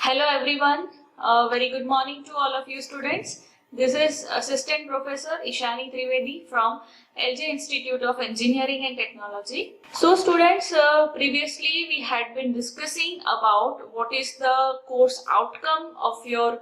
Hello everyone, very good morning to all of you students. This is Assistant Professor Ishani Trivedi from LJ Institute of Engineering and Technology. So students, previously we had been discussing about what is the course outcome of your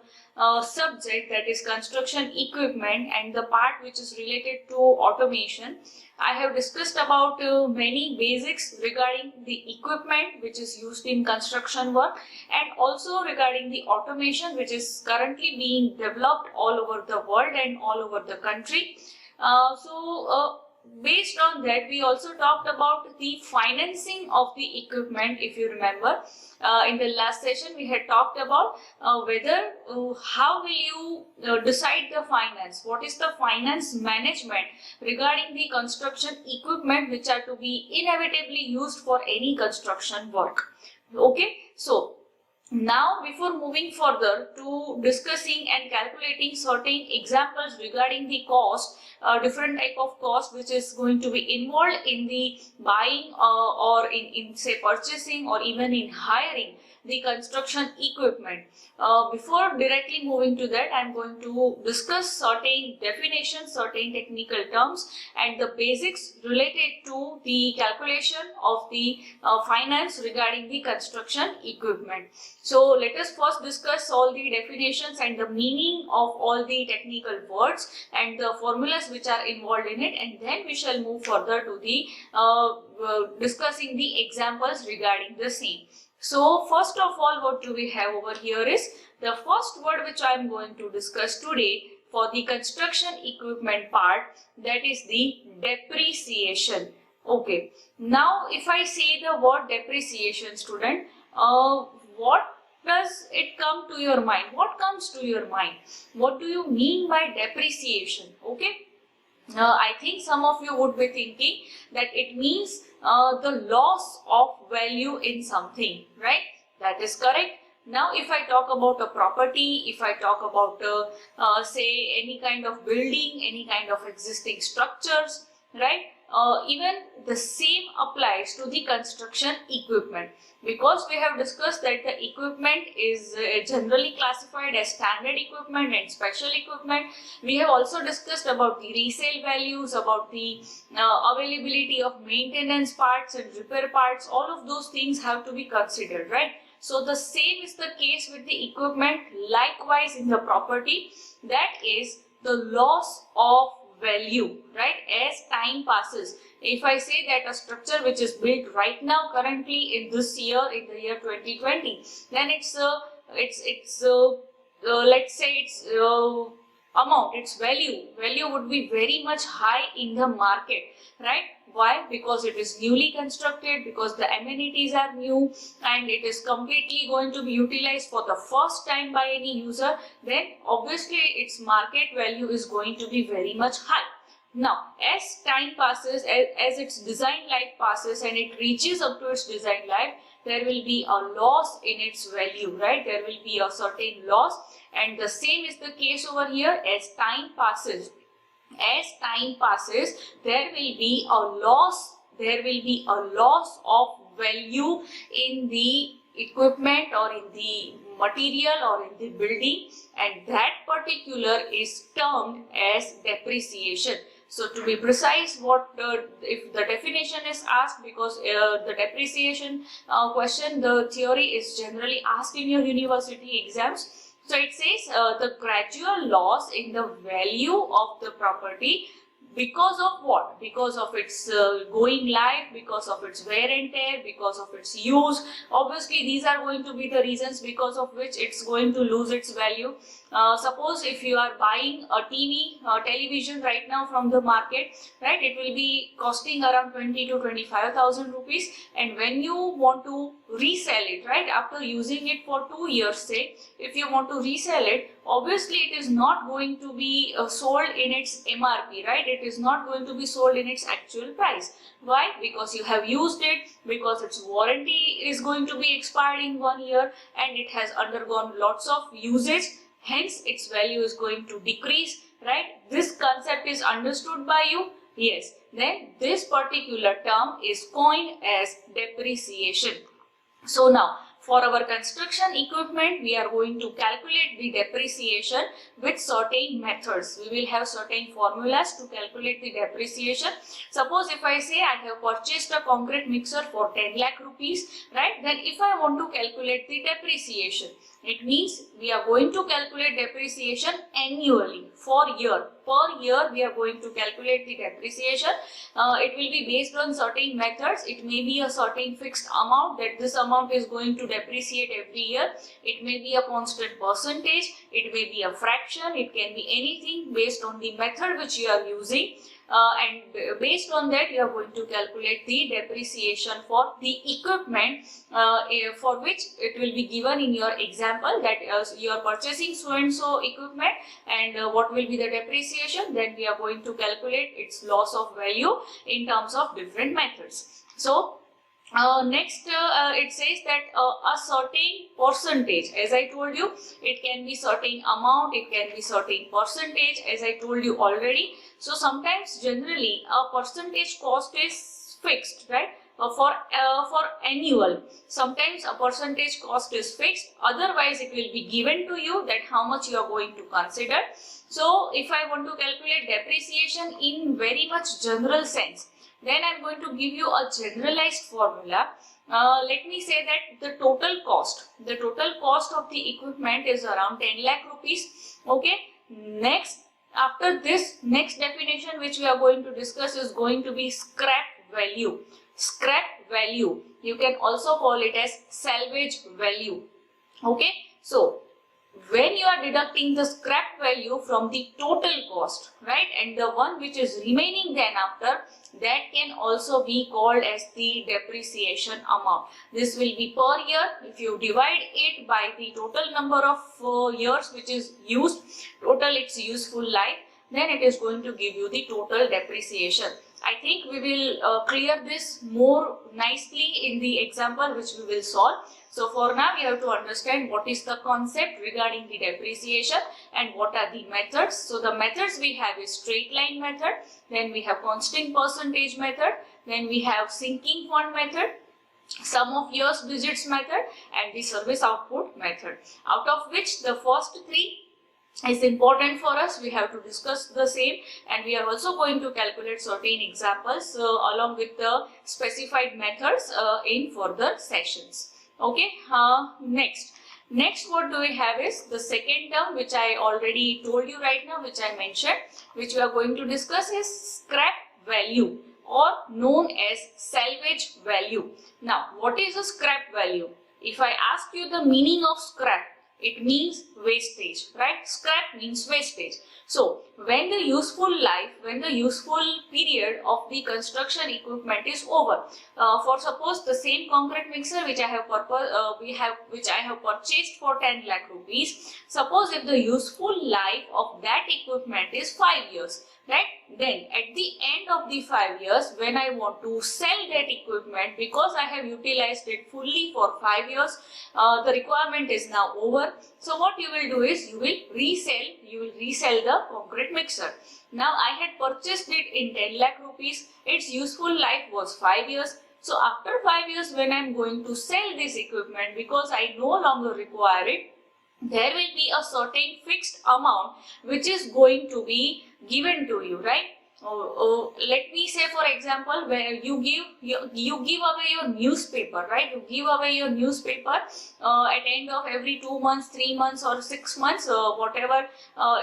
subject, that is construction equipment, and the part which is related to automation. I have discussed about many basics regarding the equipment which is used in construction work, and also regarding the automation which is currently being developed all over the world and all over the country. Based on that, we also talked about the financing of the equipment. If you remember, in the last session we had talked about how will you decide the finance, what is the finance management regarding the construction equipment which are to be inevitably used for any construction work. Okay, so now, before moving further to discussing and calculating certain examples regarding the cost, different type of cost which is going to be involved in the buying or in say purchasing or even in hiring the construction equipment. Before directly moving to that, I am going to discuss certain definitions, certain technical terms and the basics related to the calculation of the finance regarding the construction equipment. So let us first discuss all the definitions and the meaning of all the technical words and the formulas which are involved in it, and then we shall move further to the discussing the examples regarding the same. So first of all, what do we have over here is the first word which I am going to discuss today for the construction equipment part, that is the depreciation. Okay, now if I say the word depreciation, student, what does it come to your mind? What comes to your mind? What do you mean by depreciation? Okay, I think some of you would be thinking that it means the loss of value in something, right? That is correct. Now, if I talk about a property, if I talk about say any kind of building, any kind of existing structures, right? Even the same applies to the construction equipment, because we have discussed that the equipment is generally classified as standard equipment and special equipment. We have also discussed about the resale values, about the availability of maintenance parts and repair parts. All of those things have to be considered, right? So the same is the case with the equipment. Likewise in the property, that is the loss of value, right, as time passes. If I say that a structure which is built right now, currently in this year, in the year 2020, then let's say its amount, its value would be very much high in the market, right? Why? Because it is newly constructed, because the amenities are new and it is completely going to be utilized for the first time by any user, then obviously its market value is going to be very much high. Now, as time passes, as its design life passes and it reaches up to its design life, there will be a loss in its value, right? There will be a certain loss, and the same is the case over here. As time passes, there will be a loss. There will be a loss of value in the equipment or in the material or in the building, and that particular is termed as depreciation. So to be precise, if the definition is asked, because the depreciation question, the theory is generally asked in your university exams. So it says the gradual loss in the value of the property because of what? Because of its going life, because of its wear and tear, because of its use. Obviously, these are going to be the reasons because of which it's going to lose its value. Suppose if you are buying a television right now from the market, right, it will be costing around 20 to 25,000 rupees, and when you want to resell it, right, after using it for 2 years, say, if you want to resell it, obviously it is not going to be sold in its MRP, right? It is not going to be sold in its actual price. Why? Because you have used it, because its warranty is going to be expired in 1 year and it has undergone lots of usage. Hence, its value is going to decrease, right? This concept is understood by you? Yes. Then this particular term is coined as depreciation. So now, For our construction equipment, we are going to calculate the depreciation with certain methods. We will have certain formulas to calculate the depreciation. Suppose if I say I have purchased a concrete mixer for 10 lakh rupees, right? Then if I want to calculate the depreciation, it means we are going to calculate depreciation annually for year. Per year we are going to calculate the depreciation. It will be based on certain methods. It may be a certain fixed amount that this amount is going to depreciate every year. It may be a constant percentage. It may be a fraction. It can be anything based on the method which you are using. And based on that you are going to calculate the depreciation for the equipment for which it will be given in your example that you are purchasing so and so equipment, and what will be the depreciation. Then we are going to calculate its loss of value in terms of different methods. So next it says that a certain percentage, as I told you, it can be certain amount, it can be certain percentage, as I told you already. So sometimes generally a percentage cost is fixed, right? For annual, sometimes a percentage cost is fixed, otherwise it will be given to you that how much you are going to consider. So if I want to calculate depreciation in very much general sense, then I am going to give you a generalized formula. Let me say that the total cost of the equipment is around 10 lakh rupees. Okay. Next, after this, next definition which we are going to discuss is going to be scrap value. Scrap value, you can also call it as salvage value. Okay. So when you are deducting the scrap value from the total cost, right, and the one which is remaining then after, that can also be called as the depreciation amount. This will be per year. If you divide it by the total number of years which is used, total its useful life, then it is going to give you the total depreciation. I think we will clear this more nicely in the example which we will solve. So for now we have to understand what is the concept regarding the depreciation and what are the methods. So the methods we have is straight line method, then we have constant percentage method, then we have sinking fund method, sum of years digits method, and the service output method. Out of which the first three is important for us. We have to discuss the same, and we are also going to calculate certain examples along with the specified methods in further sessions. Okay. Next what do we have is the second term which I already told you right now, which I mentioned, which we are going to discuss is scrap value, or known as salvage value. Now what is a scrap value? If I ask you the meaning of scrap, it means wastage, right? Scrap means wastage. So when the useful life, when the useful period of the construction equipment is over, for suppose the same concrete mixer which I have purchased for 10 lakh rupees, suppose if the useful life of that equipment is 5 years, right? Then at the end of the 5 years, when I want to sell that equipment, because I have utilized it fully for 5 years, the requirement is now over. So what you will do is you will resell the concrete mixer. Now I had purchased it in 10 lakh rupees. Its useful life was 5 years. So after 5 years, when I am going to sell this equipment, because I no longer require it, there will be a certain fixed amount which is going to be given to you, right? Let me say, for example, where you give away your newspaper, right? You give away your newspaper at end of every 2 months, 3 months, or 6 months, whatever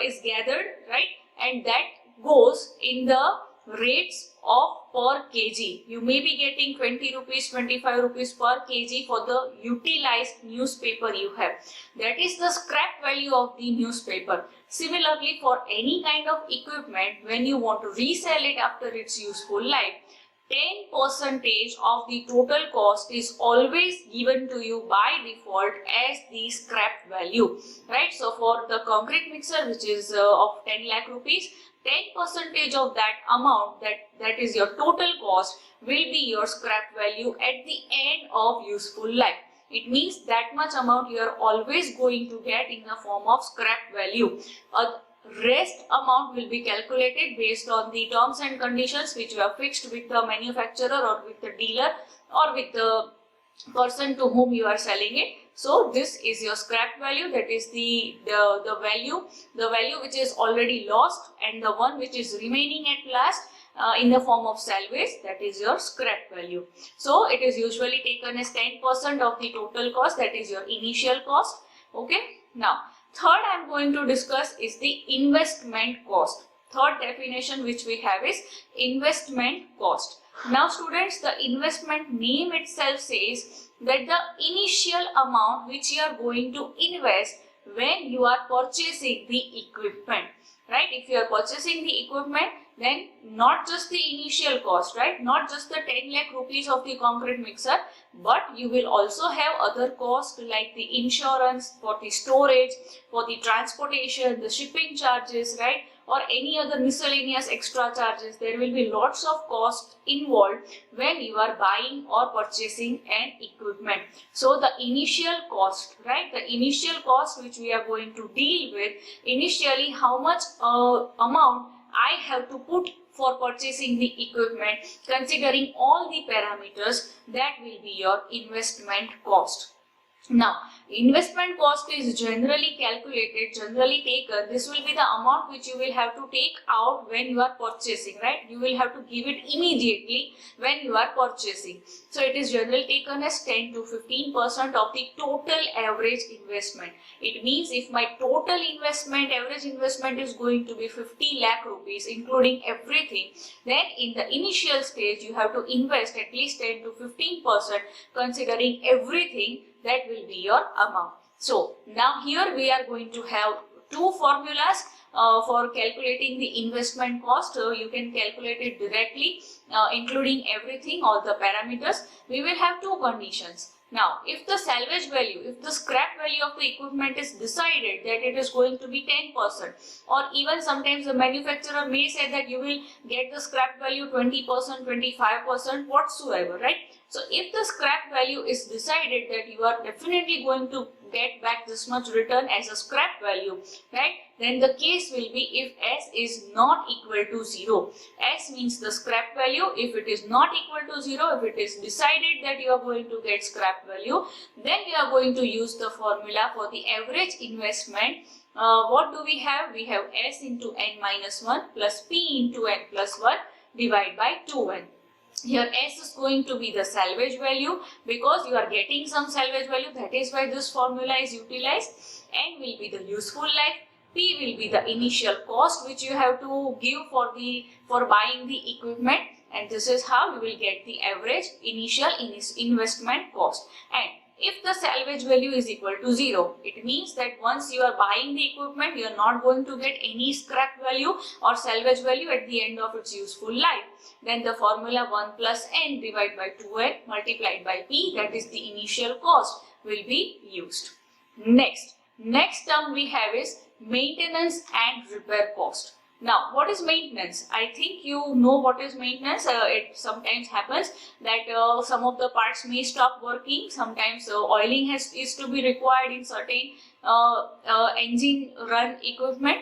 is gathered, right? And that goes in the rates of per kg. You may be getting 20 rupees, 25 rupees per kg for the utilized newspaper you have. That is the scrap value of the newspaper. Similarly, for any kind of equipment, when you want to resell it after its useful life, 10% of the total cost is always given to you by default as the scrap value, right? So for the concrete mixer, which is of 10 lakh rupees, 10% of that amount, that is your total cost, will be your scrap value at the end of useful life. It means that much amount you are always going to get in the form of scrap value. Rest amount will be calculated based on the terms and conditions which you have fixed with the manufacturer or with the dealer or with the person to whom you are selling it. So this is your scrap value, that is the value which is already lost, and the one which is remaining at last in the form of salvage, that is your scrap value. So it is usually taken as 10% of the total cost, that is your initial cost. Okay. Now third I am going to discuss is the investment cost. Third definition which we have is investment cost. Now students, the investment name itself says that the initial amount which you are going to invest when you are purchasing the equipment, right? If you are purchasing the equipment, then not just the initial cost, right? Not just the 10 lakh rupees of the concrete mixer, but you will also have other costs like the insurance, for the storage, for the transportation, the shipping charges, right? Or any other miscellaneous extra charges. There will be lots of costs involved when you are buying or purchasing an equipment. So the initial cost, right? The initial cost which we are going to deal with, initially how much amount I have to put for purchasing the equipment, considering all the parameters, that will be your investment cost. Now, investment cost is generally calculated, generally taken. This will be the amount which you will have to take out when you are purchasing, right? You will have to give it immediately when you are purchasing. So it is generally taken as 10 to 15% of the total average investment. It means if my total investment, average investment is going to be 50 lakh rupees, including everything, then in the initial stage you have to invest at least 10 to 15%, considering everything. That will be your amount. So now here we are going to have two formulas for calculating the investment cost. You can calculate it directly, including everything, all the parameters. We will have two conditions. Now, if the salvage value, if the scrap value of the equipment is decided that it is going to be 10%, or even sometimes the manufacturer may say that you will get the scrap value 20%, 25%, whatsoever, right? So if the scrap value is decided that you are definitely going to get back this much return as a scrap value, right? Then the case will be if S is not equal to 0. S means the scrap value. If it is not equal to 0, if it is decided that you are going to get scrap value, then we are going to use the formula for the average investment. What do we have? We have S into n minus 1 plus P into n plus 1 divided by 2n. Here S is going to be the salvage value because you are getting some salvage value. That is why this formula is utilized. N will be the useful life. P will be the initial cost which you have to give for buying the equipment, and this is how you will get the average initial investment cost. And if the salvage value is equal to 0, it means that once you are buying the equipment, you are not going to get any scrap value or salvage value at the end of its useful life. Then the formula 1 plus n divided by 2n multiplied by p, that is the initial cost, will be used. Next term we have is maintenance and repair cost. Now, what is maintenance? I think you know what is maintenance. It sometimes happens that some of the parts may stop working. Sometimes oiling is to be required in certain engine run equipment.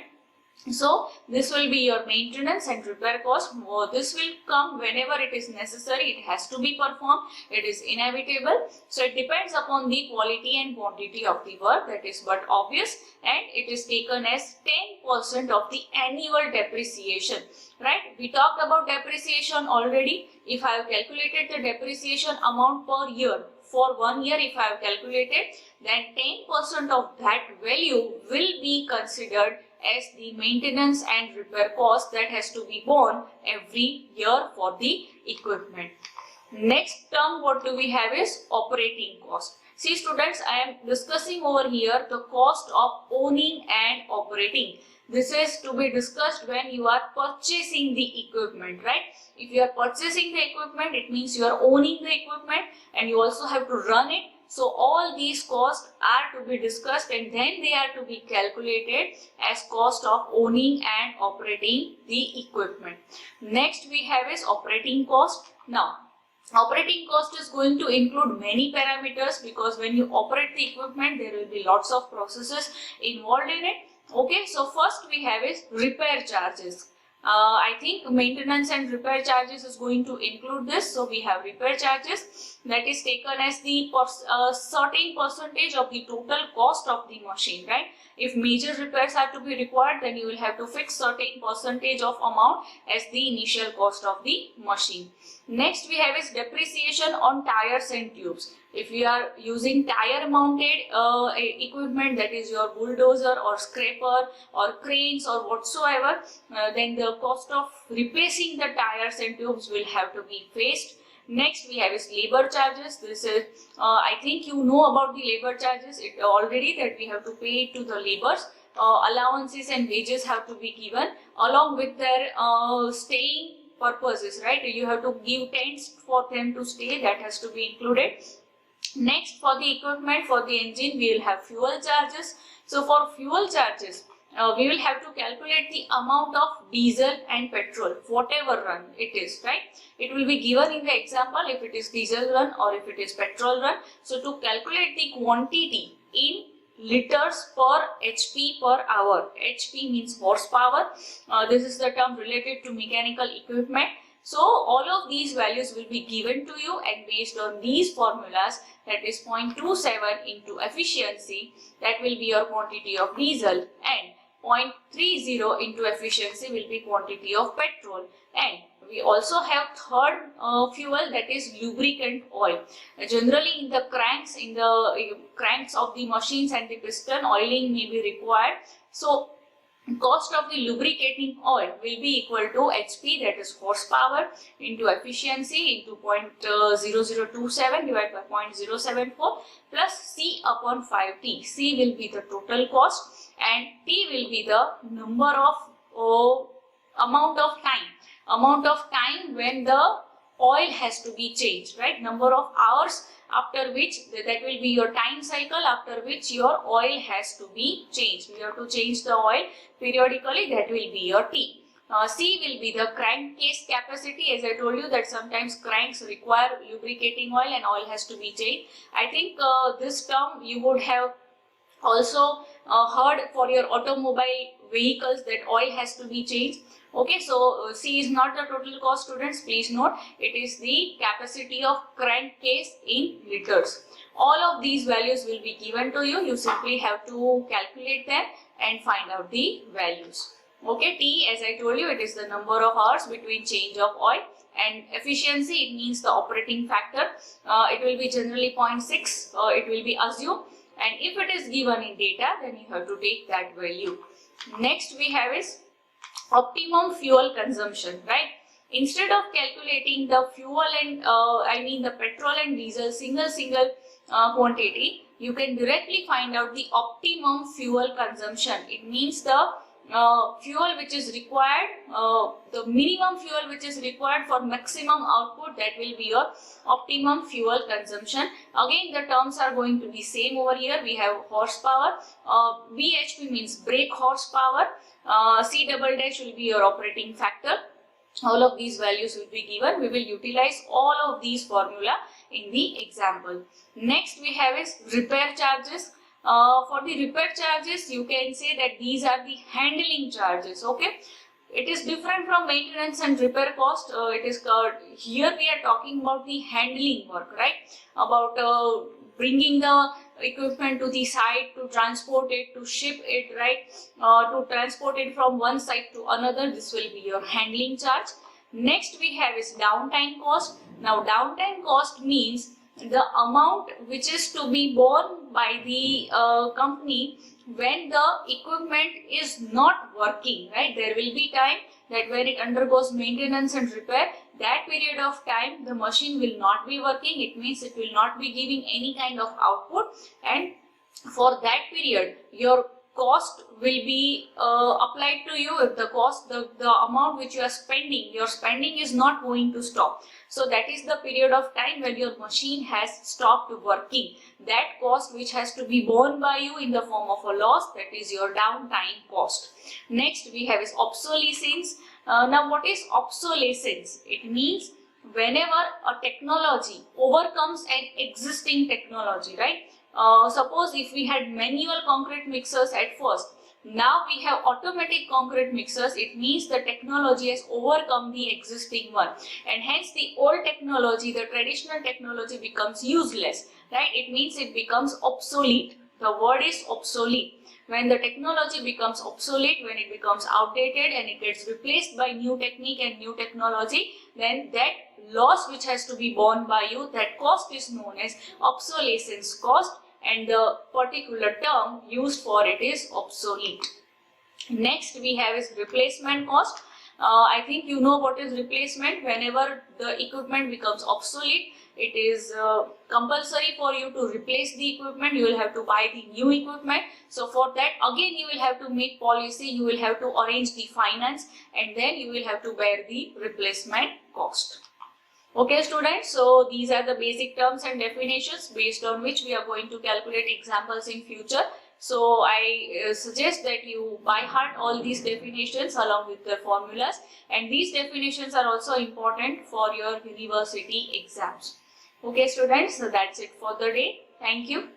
So this will be your maintenance and repair cost. This will come whenever it is necessary. It has to be performed. It is inevitable. So it depends upon the quality and quantity of the work. That is but obvious, and it is taken as 10% of the annual depreciation. Right? We talked about depreciation already. If I have calculated the depreciation amount per year, for 1 year if I have calculated, then 10% of that value will be considered as the maintenance and repair cost that has to be borne every year for the equipment. Next term what do we have is operating cost. See students, I am discussing over here the cost of owning and operating. This is to be discussed when you are purchasing the equipment, right? If you are purchasing the equipment, it means you are owning the equipment and you also have to run it. So all these costs are to be discussed and then they are to be calculated as cost of owning and operating the equipment. Next we have is operating cost. Now, operating cost is going to include many parameters because when you operate the equipment, there will be lots of processes involved in it. Okay, so first we have is repair charges. I think maintenance and repair charges is going to include this. So we have repair charges. that is taken as the certain percentage of the total cost of the machine, right? If major repairs are to be required, then you will have to fix certain percentage of amount as the initial cost of the machine. Next we have is depreciation on tires and tubes. If you are using tire mounted equipment, that is your bulldozer or scraper or cranes or whatsoever, then the cost of replacing the tires and tubes will have to be faced. Next we have is labor charges. This is I think you know about the labor charges already, that we have to pay to the laborers. Allowances and wages have to be given along with their staying purposes, right? You have to give tents for them to stay, that has to be included. Next, for the equipment, for the engine, we will have fuel charges. So for fuel charges, we will have to calculate the amount of diesel and petrol, whatever run it is, right? It will be given in the example if it is diesel run or if it is petrol run. So to calculate the quantity in liters per HP per hour. HP means horsepower. This is the term related to mechanical equipment. So all of these values will be given to you, and based on these formulas, that is 0.27 into efficiency, that will be your quantity of diesel, and 0.30 into efficiency will be quantity of petrol. And we also have third fuel, that is lubricant oil. Generally in the cranks of the machines and the piston, oiling may be required. So cost of the lubricating oil will be equal to HP, that is horsepower, into efficiency into 0.0027 divided by 0.074 plus C upon 5T. C will be the total cost and T will be the number of amount of time when the oil has to be changed, right? Number of hours after which, that will be your time cycle, after which your oil has to be changed. We have to change the oil periodically, that will be your T. C will be the crankcase capacity. As I told you that sometimes cranks require lubricating oil and oil has to be changed. I think this term you would have also heard for your automobile vehicles, that oil has to be changed. Okay, so C is not the total cost, students, please note, it is the capacity of crankcase in liters. All of these values will be given to you. You simply have to calculate them and find out the values. Okay, T, as I told you, it is the number of hours between change of oil, and efficiency, it means the operating factor. It will be generally 0.6, it will be assumed, and if it is given in data, then you have to take that value. Next we have is optimum fuel consumption, right? Instead of calculating the fuel and the petrol and diesel single quantity, you can directly find out the optimum fuel consumption. It means the fuel which is required, the minimum fuel which is required for maximum output, that will be your optimum fuel consumption. Again, the terms are going to be same over here. We have horsepower, BHP means brake horsepower, C double dash will be your operating factor. All of these values will be given. We will utilize all of these formula in the example. Next we have is repair charges. For the repair charges, you can say that these are the handling charges. Okay, it is different from maintenance and repair cost. It is here we are talking about the handling work, right? About bringing the equipment to the site, to transport it, to ship it, right? To transport it from one site to another. This will be your handling charge. Next we have is downtime cost. Now downtime cost means the amount which is to be borne by the company when the equipment is not working, right? There will be time that when it undergoes maintenance and repair, that period of time the machine will not be working. It means it will not be giving any kind of output, and for that period your cost will be applied to you. If the cost, the amount which you are spending, your spending is not going to stop. So that is the period of time when your machine has stopped working. That cost which has to be borne by you in the form of a loss, that is your downtime cost. Next we have is obsolescence. Now what is obsolescence? It means whenever a technology overcomes an existing technology, right? Suppose if we had manual concrete mixers at first, Now we have automatic concrete mixers. It means the technology has overcome the existing one, and hence the old technology, the traditional technology, becomes useless, right? It means it becomes obsolete. The word is obsolete. When the technology becomes obsolete, when it becomes outdated and it gets replaced by new technique and new technology, then that loss which has to be borne by you, that cost is known as obsolescence cost, and the particular term used for it is obsolete. Next we have is replacement cost. I think you know what is replacement. Whenever the equipment becomes obsolete, it is compulsory for you to replace the equipment. You will have to buy the new equipment. So for that, again, you will have to make policy, you will have to arrange the finance, and then you will have to bear the replacement cost. Okay students, so these are the basic terms and definitions based on which we are going to calculate examples in future. So I suggest that you by heart all these definitions along with their formulas, and these definitions are also important for your university exams. Okay students, so that's it for the day. Thank you.